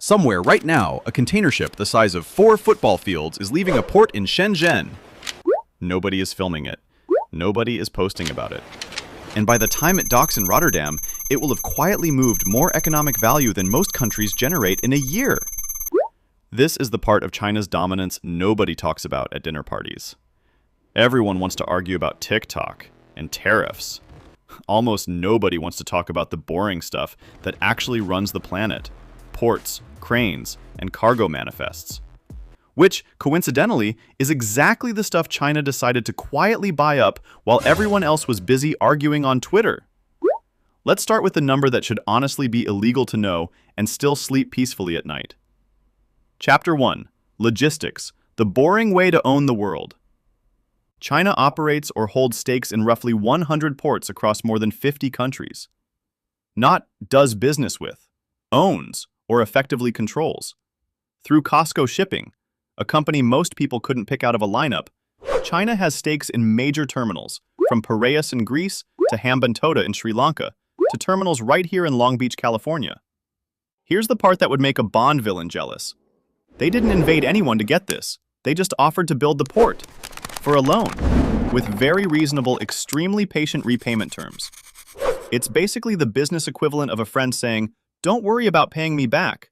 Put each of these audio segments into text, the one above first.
Somewhere right now, a container ship the size of 4 football fields is leaving a port in Shenzhen. Nobody is filming it. Nobody is posting about it. And by the time it docks in Rotterdam, it will have quietly moved more economic value than most countries generate in a year. This is the part of China's dominance nobody talks about at dinner parties. Everyone wants to argue about TikTok and tariffs. Almost nobody wants to talk about the boring stuff that actually runs the planet: ports, cranes, and cargo manifests. Which, coincidentally, is exactly the stuff China decided to quietly buy up while everyone else was busy arguing on Twitter. Let's start with the number that should honestly be illegal to know and still sleep peacefully at night. Chapter 1. Logistics, the boring way to own the world. China operates or holds stakes in roughly 100 ports across more than 50 countries. Not does business with, owns, or effectively controls. Through COSCO Shipping, a company most people couldn't pick out of a lineup, China has stakes in major terminals, from Piraeus in Greece to Hambantota in Sri Lanka, to terminals right here in Long Beach, California. Here's the part that would make a Bond villain jealous. They didn't invade anyone to get this. They just offered to build the port, for a loan, with very reasonable, extremely patient repayment terms. It's basically the business equivalent of a friend saying, "Don't worry about paying me back,"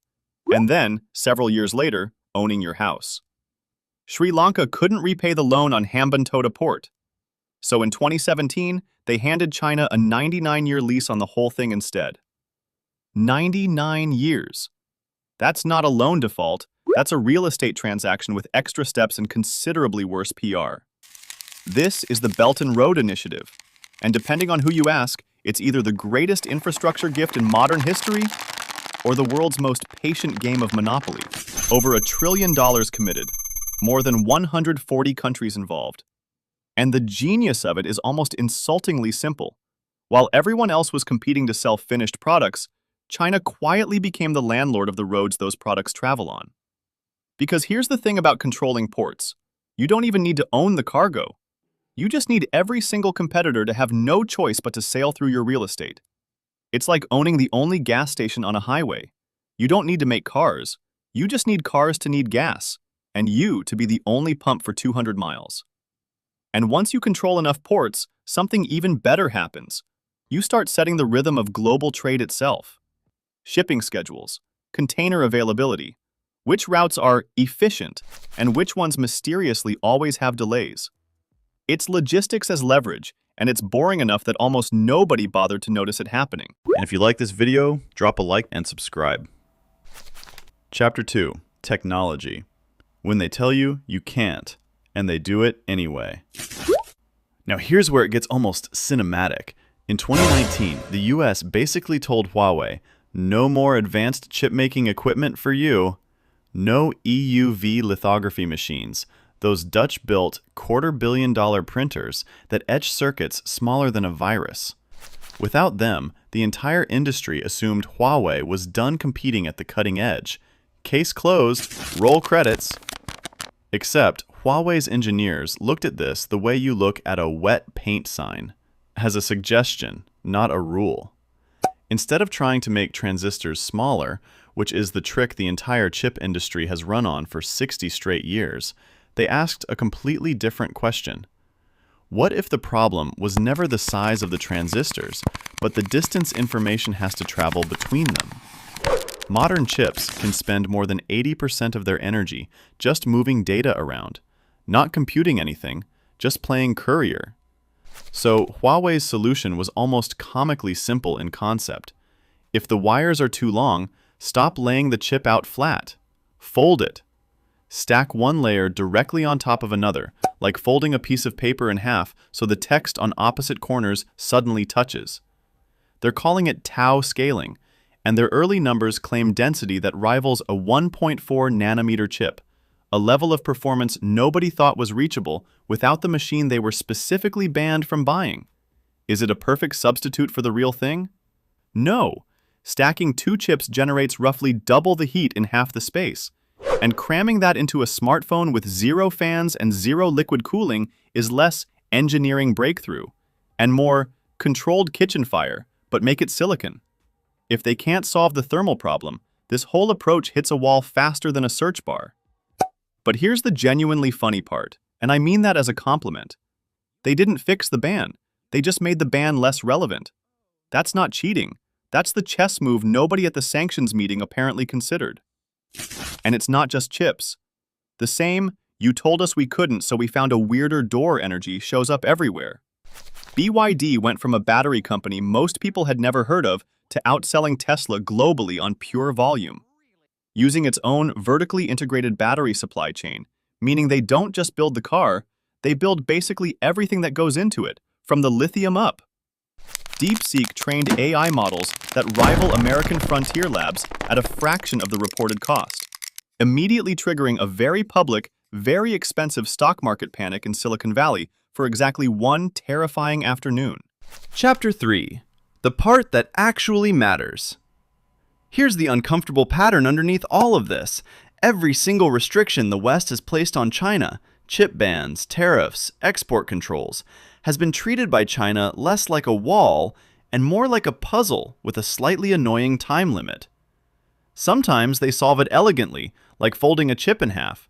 and then, several years later, owning your house. Sri Lanka couldn't repay the loan on Hambantota port. So in 2017, they handed China a 99-year lease on the whole thing instead. 99 years. That's not a loan default. That's a real estate transaction with extra steps and considerably worse PR. This is the Belt and Road Initiative, and depending on who you ask, it's either the greatest infrastructure gift in modern history or the world's most patient game of Monopoly. Over $1 trillion committed, more than 140 countries involved. And the genius of it is almost insultingly simple. While everyone else was competing to sell finished products, China quietly became the landlord of the roads those products travel on. Because here's the thing about controlling ports. You don't even need to own the cargo. You just need every single competitor to have no choice but to sail through your real estate. It's like owning the only gas station on a highway. You don't need to make cars. You just need cars to need gas, and you to be the only pump for 200 miles. And once you control enough ports, something even better happens. You start setting the rhythm of global trade itself. Shipping schedules, container availability, which routes are efficient, and which ones mysteriously always have delays. It's logistics as leverage, and it's boring enough that almost nobody bothered to notice it happening. And if you like this video, drop a like and subscribe. Chapter 2. Technology. When they tell you, you can't, and they do it anyway. Now here's where it gets almost cinematic. In 2019, the US basically told Huawei, no more advanced chip-making equipment for you. No EUV lithography machines, those Dutch-built $250 million printers that etch circuits smaller than a virus. Without them, the entire industry assumed Huawei was done competing at the cutting edge. Case closed, roll credits. Except, Huawei's engineers looked at this the way you look at a wet paint sign, as a suggestion, not a rule. Instead of trying to make transistors smaller, which is the trick the entire chip industry has run on for 60 straight years, they asked a completely different question. What if the problem was never the size of the transistors, but the distance information has to travel between them? Modern chips can spend more than 80% of their energy just moving data around, not computing anything, just playing courier. So Huawei's solution was almost comically simple in concept. If the wires are too long, stop laying the chip out flat. Fold it. Stack one layer directly on top of another, like folding a piece of paper in half so the text on opposite corners suddenly touches. They're calling it tau scaling, and their early numbers claim density that rivals a 1.4 nanometer chip, a level of performance nobody thought was reachable without the machine they were specifically banned from buying. Is it a perfect substitute for the real thing? No. Stacking 2 chips generates roughly double the heat in half the space, and cramming that into a smartphone with 0 fans and 0 liquid cooling is less engineering breakthrough, and more controlled kitchen fire, but make it silicon. If they can't solve the thermal problem, This whole approach hits a wall faster than a search bar. But here's the genuinely funny part, and I mean that as a compliment. They didn't fix the ban. They just made the ban less relevant. That's not cheating. That's the chess move nobody at the sanctions meeting apparently considered. And it's not just chips. The same, "you told us we couldn't, so we found a weirder door" energy shows up everywhere. BYD went from a battery company most people had never heard of to outselling Tesla globally on pure volume, using its own vertically integrated battery supply chain, meaning they don't just build the car, they build basically everything that goes into it, from the lithium up. DeepSeek trained AI models that rival American frontier labs at a fraction of the reported cost, immediately triggering a very public, very expensive stock market panic in Silicon Valley for exactly one terrifying afternoon. Chapter 3. The part that actually matters. Here's the uncomfortable pattern underneath all of this. Every single restriction the West has placed on China, chip bans, tariffs, export controls, has been treated by China less like a wall and more like a puzzle with a slightly annoying time limit. Sometimes they solve it elegantly, like folding a chip in half.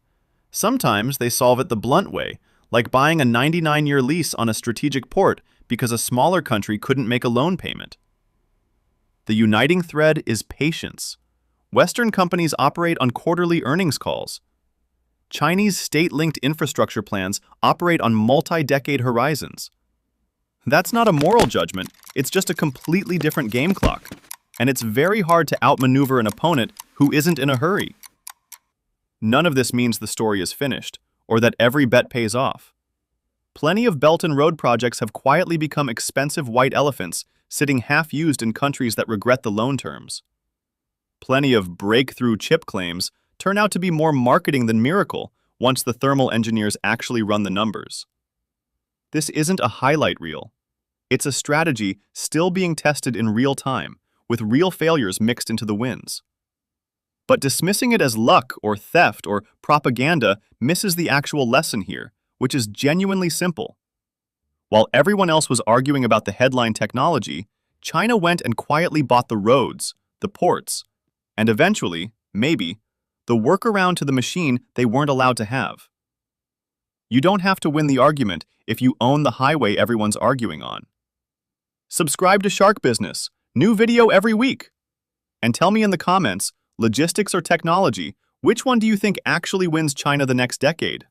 Sometimes they solve it the blunt way, like buying a 99-year lease on a strategic port because a smaller country couldn't make a loan payment. The uniting thread is patience. Western companies operate on quarterly earnings calls. Chinese state-linked infrastructure plans operate on multi-decade horizons. That's not a moral judgment, it's just a completely different game clock, and it's very hard to outmaneuver an opponent who isn't in a hurry. None of this means the story is finished, or that every bet pays off. Plenty of Belt and Road projects have quietly become expensive white elephants sitting half-used in countries that regret the loan terms. Plenty of breakthrough chip claims turn out to be more marketing than miracle once the thermal engineers actually run the numbers. This isn't a highlight reel. It's a strategy still being tested in real time, with real failures mixed into the wins. But dismissing it as luck or theft or propaganda misses the actual lesson here, which is genuinely simple. While everyone else was arguing about the headline technology, China went and quietly bought the roads, the ports, and eventually, maybe, the workaround to the machine they weren't allowed to have. You don't have to win the argument if you own the highway everyone's arguing on. Subscribe to Shark Business, new video every week. And tell me in the comments, logistics or technology, which one do you think actually wins China the next decade?